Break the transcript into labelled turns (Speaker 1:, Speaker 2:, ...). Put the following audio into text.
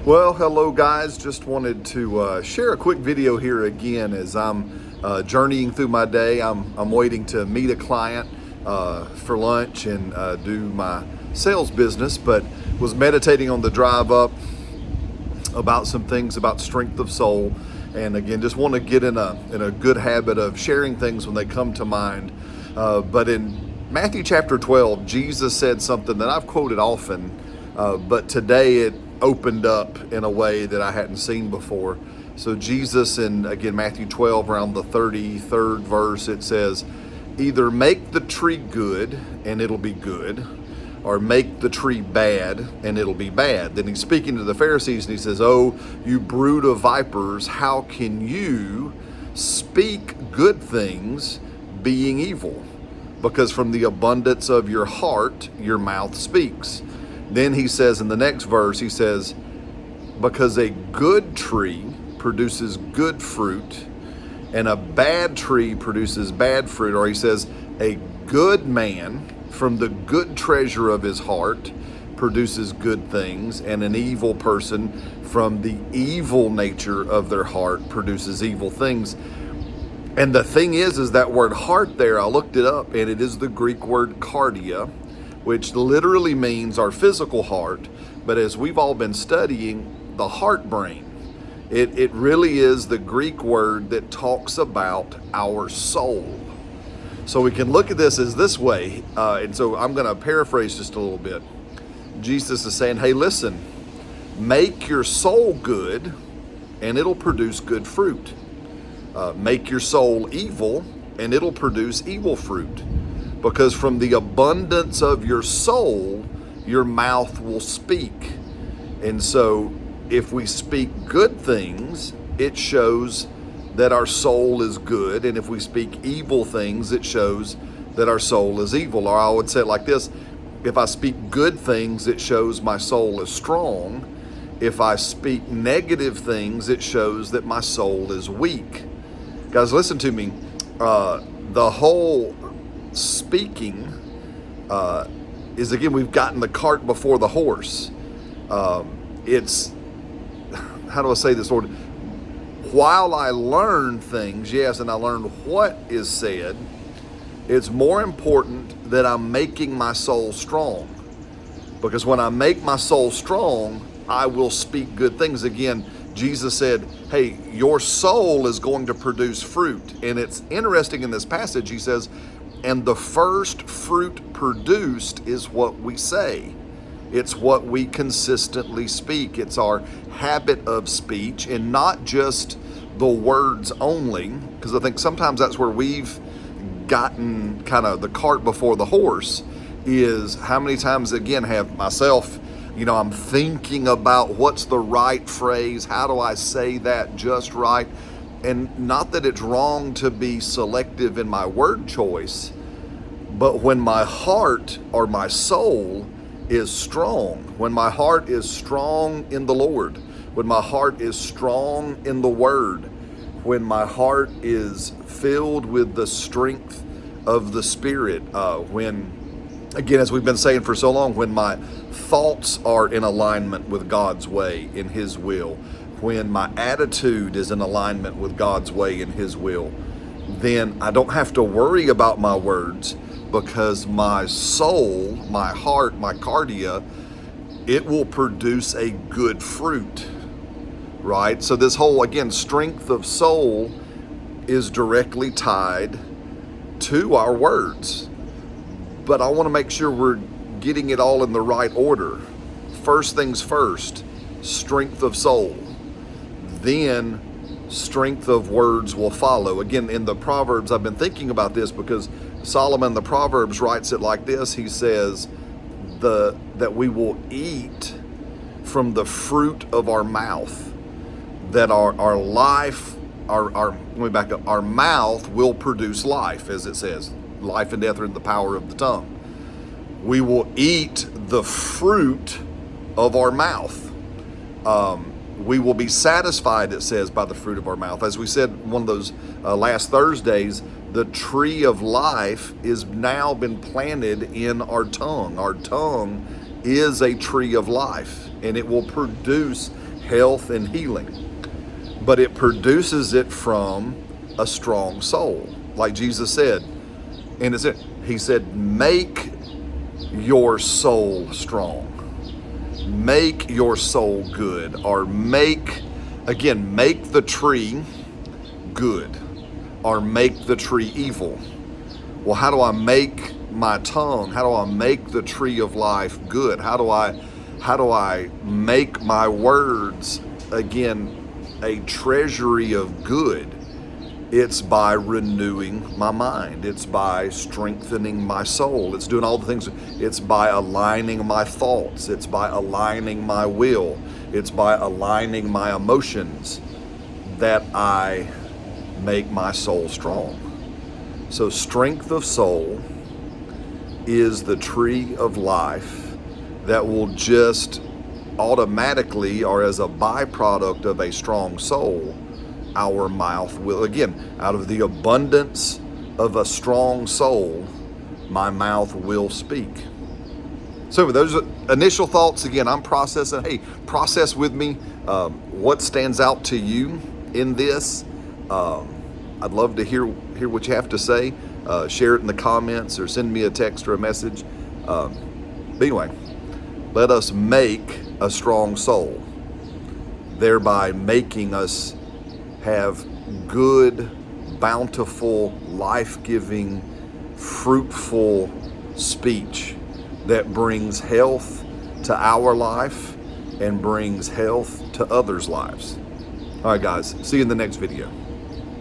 Speaker 1: Well, hello guys. Just wanted to share a quick video here again as I'm journeying through my day. I'm waiting to meet a client for lunch and do my sales business, but was meditating on the drive up about some things about strength of soul. And again, just want to get in a good habit of sharing things when they come to mind. But in Matthew chapter 12, Jesus said something that I've quoted often, but today it opened up in a way that I hadn't seen before. So Jesus, in again Matthew 12, around the 33rd verse, it says, either make the tree good and it'll be good, or make the tree bad and it'll be bad. Then he's speaking to the Pharisees and he says, oh, you brood of vipers, how can you speak good things being evil? Because from the abundance of your heart, your mouth speaks. Then he says in the next verse, he says, because a good tree produces good fruit and a bad tree produces bad fruit. Or he says, a good man from the good treasure of his heart produces good things, and an evil person from the evil nature of their heart produces evil things. And the thing is that word heart there, I looked it up, and it is the Greek word cardia, which literally means our physical heart. But as we've all been studying, the heart brain, it really is the Greek word that talks about our soul. So we can look at this as this way. And so I'm going to paraphrase just a little bit. Jesus is saying, hey, listen, make your soul good and it'll produce good fruit. Make your soul evil and it'll produce evil fruit. Because from the abundance of your soul, your mouth will speak. And so if we speak good things, it shows that our soul is good. And if we speak evil things, it shows that our soul is evil. Or I would say it like this: if I speak good things, it shows my soul is strong. If I speak negative things, it shows that my soul is weak. Guys, listen to me. The whole speaking is, again, we've gotten the cart before the horse. It's, how do I say this, Lord? While I learn things, yes, and I learn what is said, it's more important that I'm making my soul strong. Because when I make my soul strong, I will speak good things. Again, Jesus said, hey, your soul is going to produce fruit. And it's interesting in this passage, he says, and the first fruit produced is what we say. It's what we consistently speak. It's our habit of speech, and not just the words only, because I think sometimes that's where we've gotten kind of the cart before the horse, is how many times, again, have myself, I'm thinking about what's the right phrase, how do I say that just right? And not that it's wrong to be selective in my word choice, but when my heart or my soul is strong, when my heart is strong in the Lord, when my heart is strong in the Word, when my heart is filled with the strength of the Spirit, when, again, as we've been saying for so long, when my thoughts are in alignment with God's way, in His will, when my attitude is in alignment with God's way and His will, then I don't have to worry about my words, because my soul, my heart, my cardia, it will produce a good fruit, right? So this whole, again, strength of soul is directly tied to our words. But I want to make sure we're getting it all in the right order. First things first, strength of soul. Then strength of words will follow. Again, in the Proverbs, I've been thinking about this because Solomon, the Proverbs, writes it like this. He says that we will eat from the fruit of our mouth, that our life, let me back up, our mouth will produce life, as it says. Life and death are in the power of the tongue. We will eat the fruit of our mouth. We will be satisfied, it says, by the fruit of our mouth. As we said one of those last Thursdays, the tree of life is now been planted in our tongue. Our tongue is a tree of life, and it will produce health and healing, but it produces it from a strong soul. Like Jesus said, he said, make your soul strong. Make your soul good, or make the tree good, or make the tree evil. Well, how do I make my tongue? How do I make the tree of life good? How do I make my words, again, a treasury of good? It's by renewing my mind. It's by strengthening my soul. It's doing all the things. It's by aligning my thoughts. It's by aligning my will. It's by aligning my emotions that I make my soul strong. So strength of soul is the tree of life that will just automatically, or as a byproduct of a strong soul, our mouth will, again, out of the abundance of a strong soul, my mouth will speak. So those are initial thoughts. Again, I'm processing. Hey, process with me what stands out to you in this. I'd love to hear what you have to say. Share it in the comments or send me a text or a message. But anyway, let us make a strong soul, thereby making us have good, bountiful, life-giving, fruitful speech that brings health to our life and brings health to others' lives. All right, guys, see you in the next video.